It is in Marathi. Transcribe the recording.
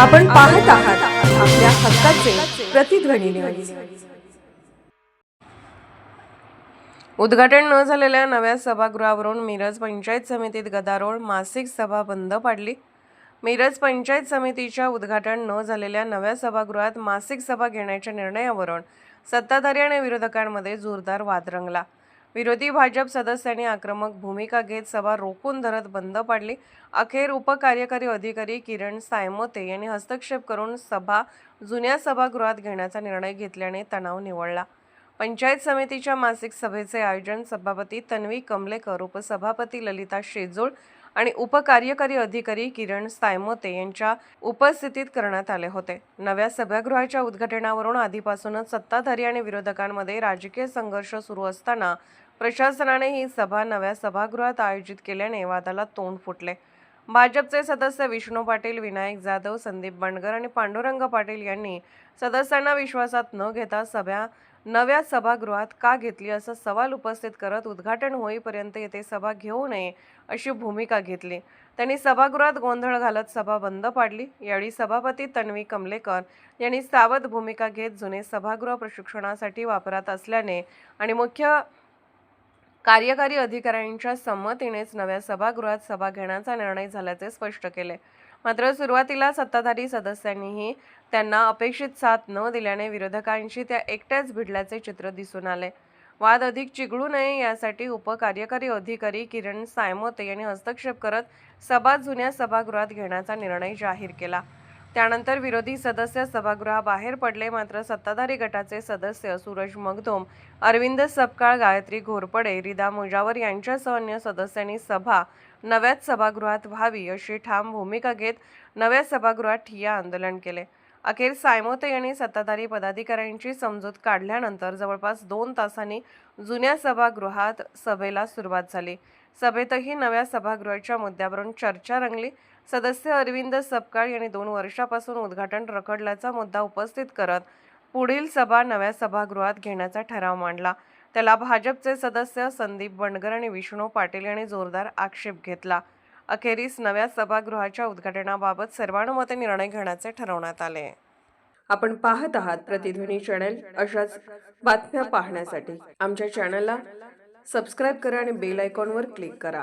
आपण पाहत आहात आपल्या हक्काचे प्रतिध्वनी न्यूज। उद्घाटन न झालेल्या नव्या सभागृहावरून मिरज पंचायत समितीत गदारोळ, मासिक सभा बंद पाडली। मिरज पंचायत समितीच्या उद्घाटन न झालेल्या नव्या सभागृहात मासिक सभा घेण्याच्या निर्णयावरून सत्ताधारी आणि विरोधकांमध्ये जोरदार वाद रंगला। विरोधी भाजप सदस्यांनी आक्रमक भूमिका घेत सभा रोखून धरत बंद पाडली। अखेर उपकार्यकारी अधिकारी किरण सायमोते यांनी हस्तक्षेप करून सभा जुन्या सभागृहात घेण्याचा निर्णय घेतल्याने तणाव निवळला। पंचायत समितीच्या मासिक सभेचे आयोजन सभापती तन्वी कमलेकर, उपसभापती ललिता शेजूळ आणि उपकार्यकारी अधिकारी किरण सायमोते यांच्या उपस्थितीत करण्यात आले होते। नव्या सभागृहाच्या उद्घाटनावरून आधीपासूनच सत्ताधारी आणि विरोधकांमध्ये राजकीय संघर्ष सुरू असताना प्रशासनाने ही सभा नव्या सभागृहात आयोजित केल्याने वादाला तोंड फुटले। भाजपचे सदस्य विष्णू पाटील, विनायक जाधव, संदीप बंडगर आणि पांडुरंग पाटील यांनी सदस्यांना विश्वासात न घेता सभा नव्या सभागृहात का घेतली असा सवाल उपस्थित करत उद्घाटन होईपर्यंत येथे सभा घेऊ नये अशी भूमिका घेतली। त्यांनी सभागृहात गोंधळ घालत सभा बंद पाडली। यावेळी सभापती तन्वी कमलेकर यांनी सावध भूमिका घेत जुने सभागृह प्रशिक्षणासाठी वापरात असल्याने आणि मुख्य कार्यकारी अधिकाऱ्यांच्या संमतीनेच नव्या सभागृहात सभा घेण्याचा निर्णय झाल्याचे स्पष्ट केले। मात्र सुरुवातीला सत्ताधारी सदस्यांनीही त्यांना अपेक्षित साथ न दिल्याने विरोधकांशी त्या एकट्याच भिडल्याचे चित्र दिसून आले। वाद अधिक चिघळू नये यासाठी उपकार्यकारी अधिकारी किरण सायमोते यांनी हस्तक्षेप करत सभा जुन्या सभागृहात घेण्याचा निर्णय जाहीर केला। त्यानंतर विरोधी सदस्य सभागृहाबाहेर पडले। मात्र सत्ताधारी गटाचे सदस्य सूरज मगदूम, अरविंद सपकाळ, गायत्री घोरपडे, रिदा मुजावर यांच्यासह अन्य सदस्यांनी सभा नव्याच सभागृहात व्हावी अशी ठाम भूमिका घेत नव्या सभागृहात ठिय्या आंदोलन केले। अखेर सायमोते यांनी सत्ताधारी पदाधिकाऱ्यांची समजूत काढल्यानंतर जवळपास 2 तासांनी जुन्या सभागृहात सभेला सुरुवात झाली। सभेतही नव्या सभागृहाच्या मुद्द्यावरून चर्चा रंगली। सदस्य अरविंद सपकाळ यांनी 2 वर्षापासून उद्घाटन रखडल्याचा मुद्दा उपस्थित करत पुढील सभा नव्या सभागृहात घेण्याचा ठराव मांडला। त्याला भाजपचे सदस्य संदीप बंडगर आणि विष्णू पाटील यांनी जोरदार आक्षेप घेतला। अखेरीस नव्या सभागृहाच्या उद्घाटनाबाबत सर्वानुमते निर्णय घेण्याचे ठरवण्यात आले। आपण पाहत आहात प्रतिध्वनी चॅनल। अशाच बातम्या पाहण्यासाठी आमच्या चॅनलला सबस्क्राइब करा आणि बेल आयकॉनवर क्लिक करा।